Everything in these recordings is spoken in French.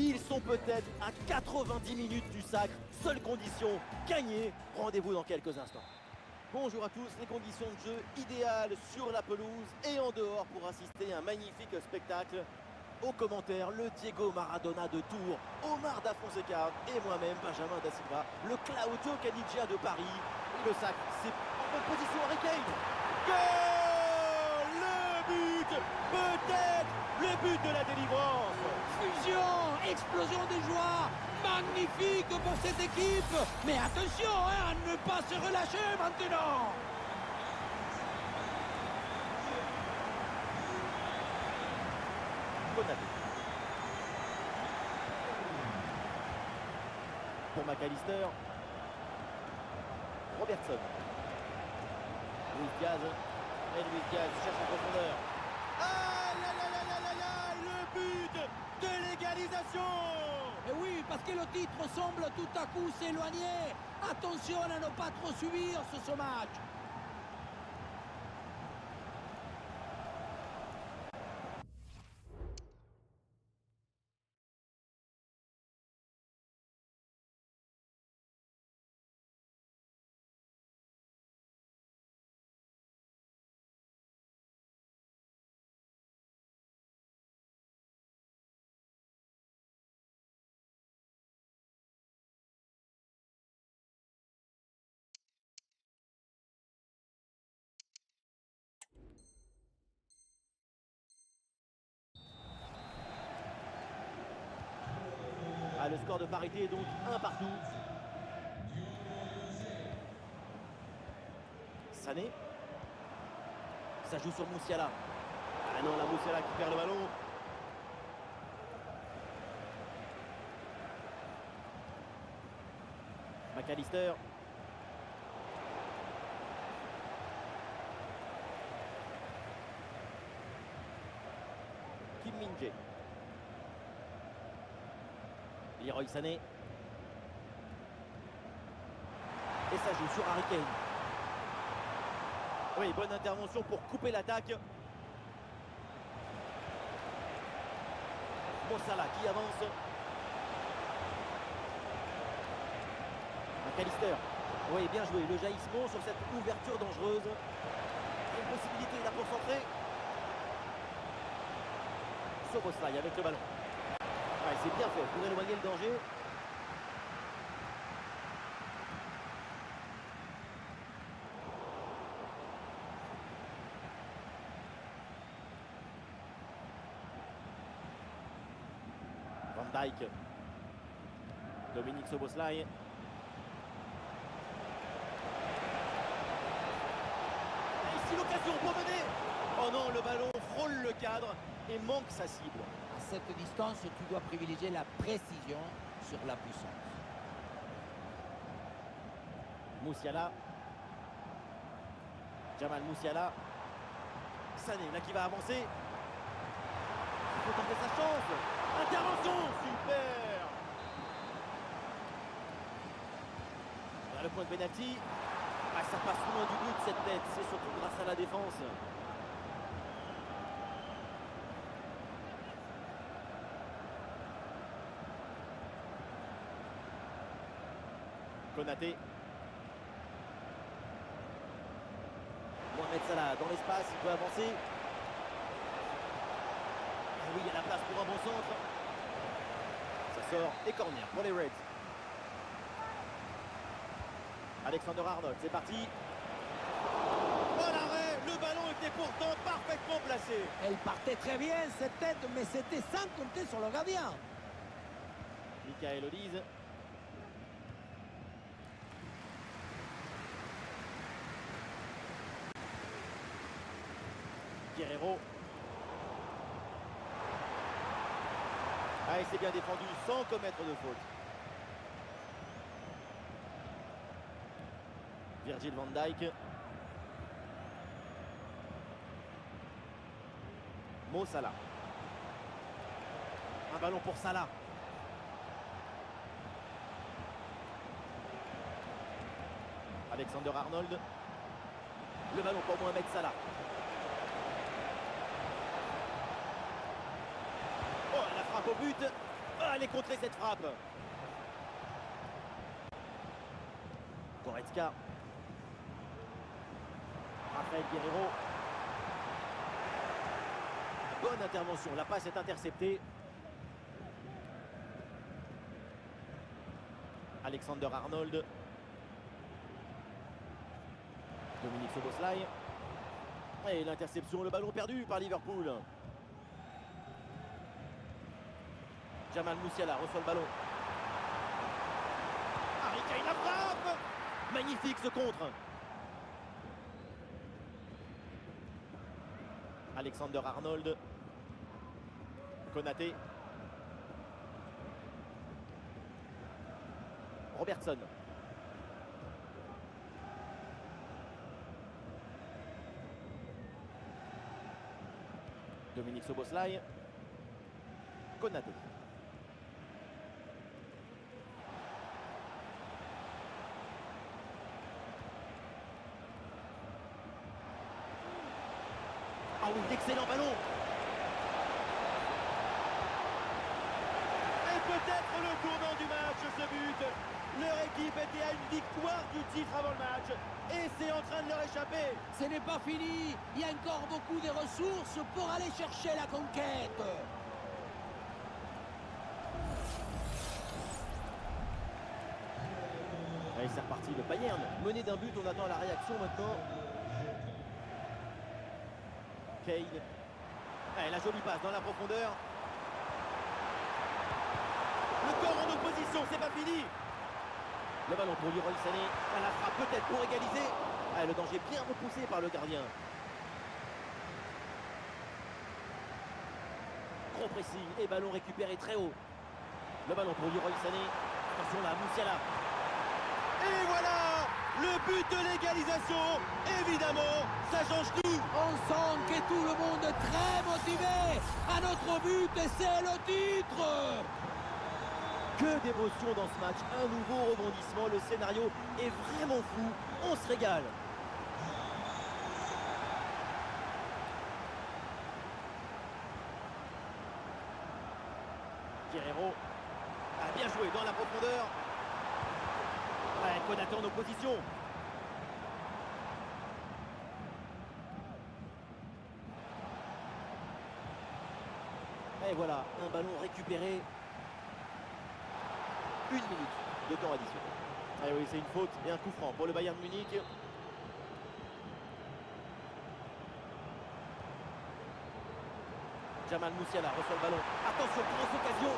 Ils sont peut-être à 90 minutes du sacre. Seule condition, gagner. Rendez-vous dans quelques instants. Bonjour à tous, les conditions de jeu idéales sur la pelouse et en dehors pour assister à un magnifique spectacle. Aux commentaires, le Diego Maradona de Tours, Omar Da Fonseca et moi-même, Benjamin Da Silva, le Claudio Caniggia de Paris. Le sacre, c'est en bonne position Harry Kane. Goal! Le but! Peut-être le but de la délivrance! Fusion, explosion des joies, magnifique pour cette équipe. Mais attention à ne pas se relâcher maintenant. Konaté. Pour McAllister. Robertson. Luis Diaz. Et Luis Diaz cherche en profondeur. Ah là là là là là là, le but de l'égalisation! Et oui, parce que le titre semble tout à coup s'éloigner. Attention à ne pas trop subir ce match. Ah, le score de parité est donc 1 partout. Sané. Ça joue sur Musiala. Ah non, la Musiala qui perd le ballon. McAllister. Kim Min-jae. Leroy Sané. Et ça joue sur Harry Kane. Oui, bonne intervention pour couper l'attaque. Mossala qui avance. McAllister. Oui, bien joué. Le jaillissement sur cette ouverture dangereuse. Il y a une possibilité là pour centrer. Szoboszlai avec le ballon. Ouais, c'est bien fait pour éloigner le danger. Van Dijk. Dominique Szoboszlai. Ici l'occasion pour mener. Oh non, le ballon frôle le cadre et manque sa cible. À cette distance, tu dois privilégier la précision sur la puissance. Musiala. Jamal Musiala. Sané, là qui va avancer. Il faut tenter sa chance. Intervention, super. Là, le point de pénalty. Ah, ça passe loin du but cette tête. C'est surtout grâce à la défense. Konaté. Mohamed Salah dans l'espace, il peut avancer. Ah oui, il y a la place pour un bon centre. Ça sort et corner pour les Reds. Alexander-Arnold, c'est parti. Oh l'arrêt, le ballon était pourtant parfaitement placé. Elle partait très bien cette tête, mais c'était sans compter sur le gardien. Michael Olise. Guerrero. Ah, et c'est bien défendu sans commettre de faute. Virgil van Dijk. Mo Salah. Un ballon pour Salah. Alexander-Arnold. Le ballon pour Mohamed Salah. Oh, la frappe au but. Allez contrer cette frappe. Goretzka. Raphaël Guerreiro. Bonne intervention, la passe est interceptée. Alexander Arnold. Dominique Szoboszlai. Et l'interception, le ballon perdu par Liverpool. Jamal Musiala reçoit le ballon. Harry Kane la frappe. Magnifique ce contre. Alexander Arnold. Konaté. Robertson. Dominique Szoboszlai. Konaté. Ah oui, excellent ballon. Et peut-être le tournant du match, ce but. Leur équipe était à une victoire du titre avant le match. Et c'est en train de leur échapper. Ce n'est pas fini. Il y a encore beaucoup de ressources pour aller chercher la conquête. Allez, c'est reparti. Le Bayern mené d'un but. On attend la réaction maintenant. Kane. Allez, la jolie passe dans la profondeur. Le corps en opposition, c'est pas fini. Le ballon pour Leroy Sané. La frappe peut-être pour égaliser. Ah, le danger bien repoussé par le gardien. Gros pressing et ballon récupéré très haut. Le ballon pour Leroy Sané. Attention là, Musiala. Et voilà le but de l'égalisation. Évidemment, ça change tout. On sent que tout le monde est très motivé. À notre but, c'est le titre. Que d'émotion dans ce match, un nouveau rebondissement, le scénario est vraiment fou, on se régale. Guerreiro a bien joué dans la profondeur. Ouais, Konaté en opposition. Et voilà, un ballon récupéré. 1 minute de temps additionnel. Ah oui, c'est une faute et un coup franc pour le Bayern Munich. Jamal Musiala reçoit le ballon. Attention, grosse occasion.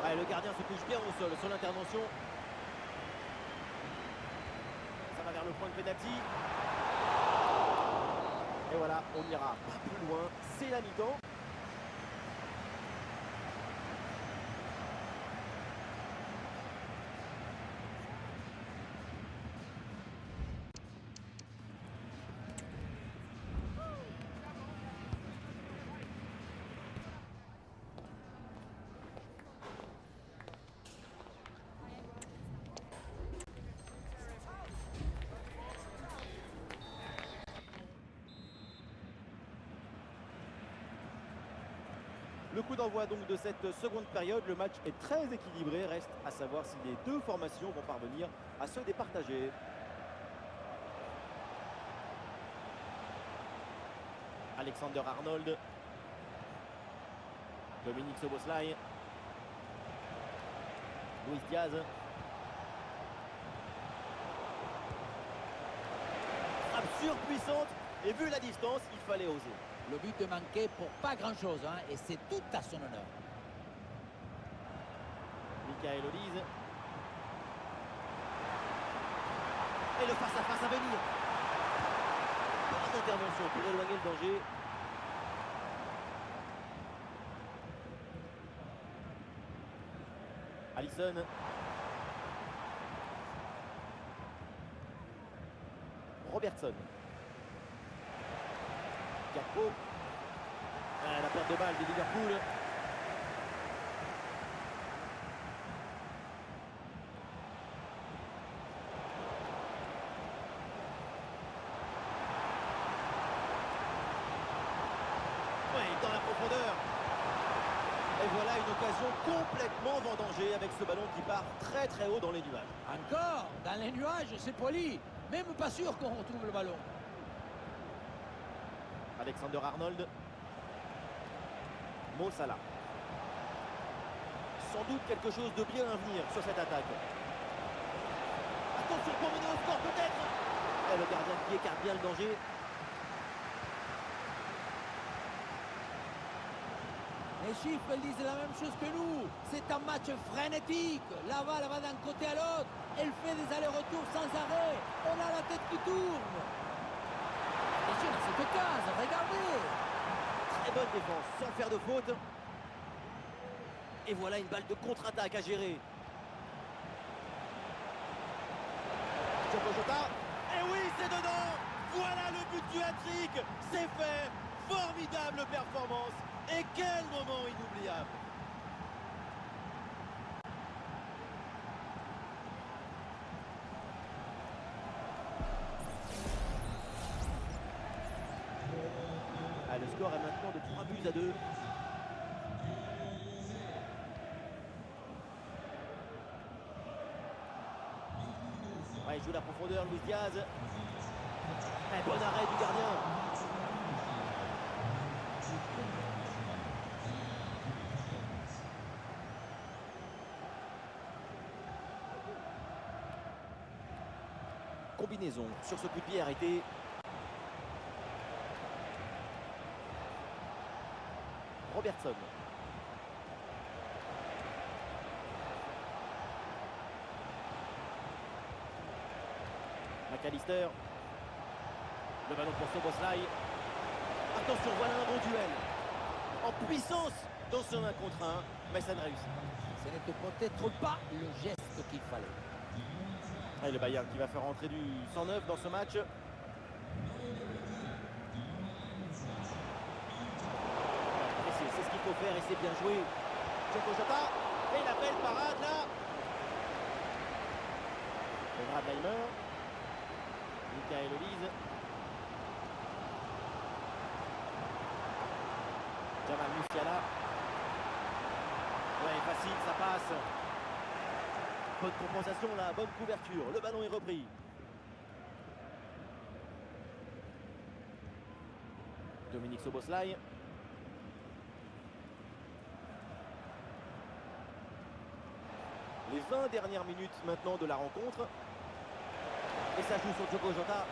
Ah, le gardien se couche bien au sol sur l'intervention. Ça va vers le point de pénalty. Et voilà, on ira pas plus loin. C'est la mi-temps. Le coup d'envoi donc de cette seconde période, le match est très équilibré, reste à savoir si les deux formations vont parvenir à se départager. Alexander Arnold, Dominique Szoboszlai, Luis Diaz. Frappe surpuissante et vu la distance, il fallait oser. Le but est manqué pour pas grand-chose, hein, et c'est tout à son honneur. Michael Olise. Et le face-à-face à venir. Bonne intervention pour éloigner le danger. Alisson. Robertson. Gakpo. La perte de balle de Liverpool. Ouais, dans la profondeur. Et voilà une occasion complètement vendangée avec ce ballon qui part très très haut dans les nuages. Encore, dans les nuages, c'est poli. Même pas sûr qu'on retrouve le ballon. Alexander Arnold. Mo Salah. Sans doute quelque chose de bien à venir sur cette attaque. Attention pour mener au score peut-être. Et le gardien qui écarte bien le danger. Les chiffres disent la même chose que nous. C'est un match frénétique. La balle va d'un côté à l'autre. Elle fait des allers-retours sans arrêt. On a la tête qui tourne. Attention à cette case, regardez. Très bonne défense, sans faire de faute. Et voilà une balle de contre-attaque à gérer. Diogo Jota. Et oui, c'est dedans. Voilà le but du hat-trick. C'est fait. Formidable performance. Et quel moment inoubliable. Ah, le score est maintenant de 3-2. Ouais, il joue la profondeur, Luis Diaz. Et bon arrêt du gardien. Combinaison sur ce coup de pied arrêté. Robertson. McAllister. Le ballon pour Szoboszlai. Attention, voilà un bon duel. En puissance dans ce 1 contre 1, mais ça ne réussit pas. Ce n'était peut-être pas le geste qu'il fallait. Et le Bayern qui va faire rentrer du 109 dans ce match. C'est ce qu'il faut faire et c'est bien joué. Diogo Jota. Et la belle parade là. Konrad Laimer. Michael Olise. Jamal Musiala. Ouais, facile, ça passe. Bonne compensation là, bonne couverture. Le ballon est repris. Dominique Szoboszlai. Les 20 dernières minutes maintenant de la rencontre. Et ça joue sur Diogo Jota.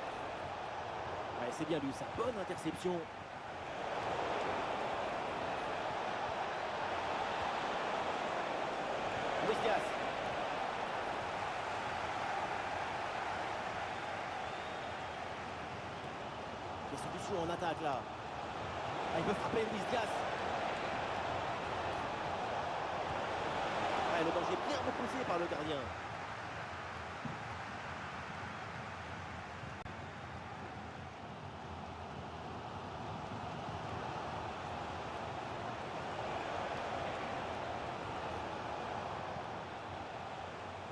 Ouais, c'est bien lui, sa bonne interception. Luis Diaz. Des solutions en attaque là. Ah, il peut frapper Luis Diaz. Ah, le danger bien repoussé par le gardien.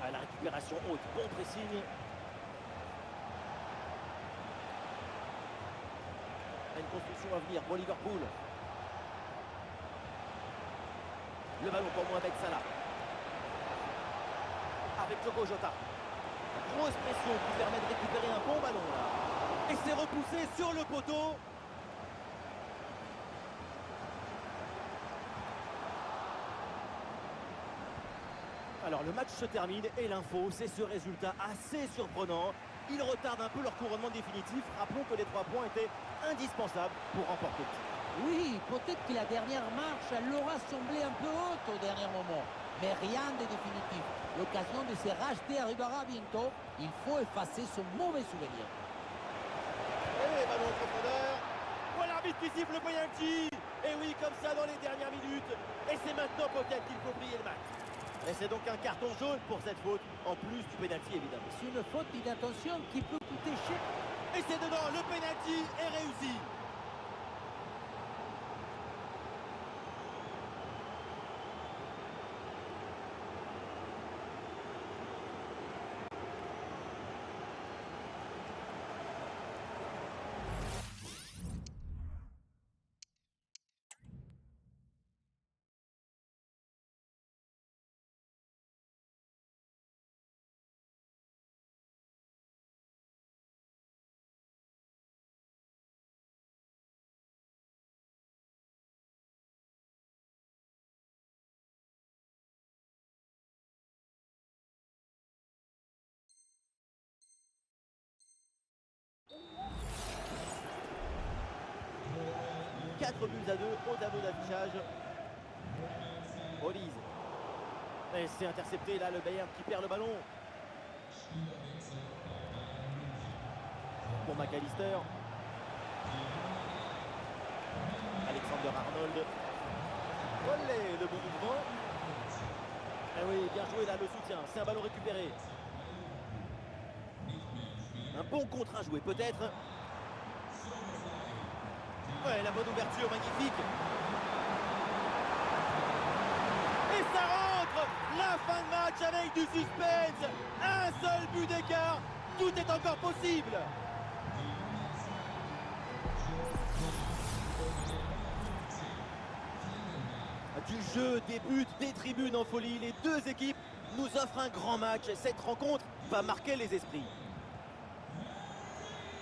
Ah, la récupération haute, bon pressing. Une construction à venir pour Liverpool. Le ballon pour Mohamed Salah. Avec Diogo Jota. Grosse pression qui permet de récupérer un bon ballon là. Et c'est repoussé sur le poteau. Alors le match se termine et l'info, c'est ce résultat assez surprenant. Ils retardent un peu leur couronnement définitif. Rappelons que les 3 points étaient indispensables pour remporter le titre. Oui, peut-être que la dernière marche leur a semblé un peu haute au dernier moment. Mais rien de définitif. L'occasion de se racheter arrivera bientôt. Il faut effacer ce mauvais souvenir. Et ballon en profondeur. Voilà l'arbitre qui siffle le penalty. Et oui, comme ça dans les dernières minutes. Et c'est maintenant peut-être qu'il faut plier le match. Et c'est donc un carton jaune pour cette faute, en plus du penalty évidemment. C'est une faute d'inattention qui peut coûter cher. Et c'est dedans, le penalty est réussi. 4 buts à 2 au tableau d'affichage. Olise. Et c'est intercepté là le Bayern qui perd le ballon. Pour McAllister. Alexander Arnold. Olé, le bon mouvement. Et oui, bien joué là le soutien. C'est un ballon récupéré. Un bon contre à jouer peut-être. Ouais, la bonne ouverture, magnifique. Et ça rentre. La fin de match avec du suspense. Un seul but d'écart. Tout est encore possible. Du jeu, des buts, des tribunes en folie. Les deux équipes nous offrent un grand match. Cette rencontre va marquer les esprits.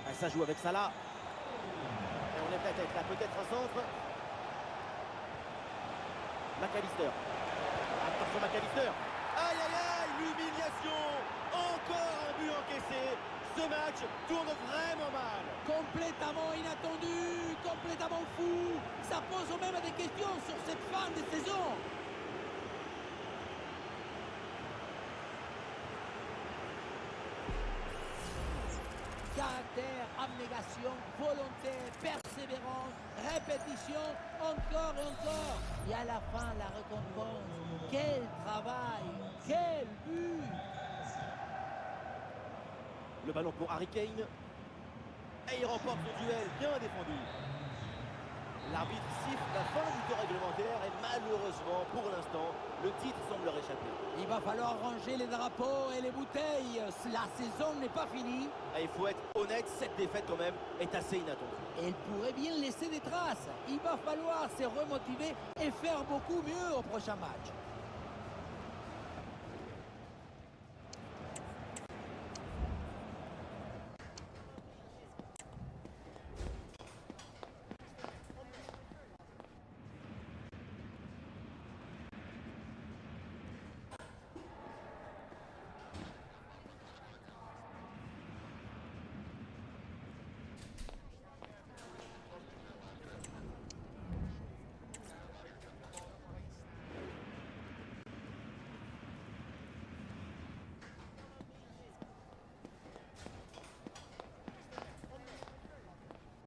Ah, ça joue avec Salah. Et on est peut-être là, peut-être un centre. McAllister. Attention McAllister. Aïe aïe aïe, l'humiliation. Encore un but encaissé. Ce match tourne vraiment mal. Complètement inattendu, complètement fou. Ça pose même des questions sur cette fin de saison. Caractère, abnégation, volonté, persévérance, répétition, encore et encore. Et à la fin, la récompense. Quel travail, quel but! Le ballon pour Harry Kane. Et il remporte le duel, bien défendu. L'arbitre siffle la fin du temps réglementaire et malheureusement, pour l'instant, le titre semble réchapper. Il va falloir ranger les drapeaux et les bouteilles. La saison n'est pas finie. Et il faut être honnête, cette défaite quand même est assez inattendue. Elle pourrait bien laisser des traces. Il va falloir se remotiver et faire beaucoup mieux au prochain match.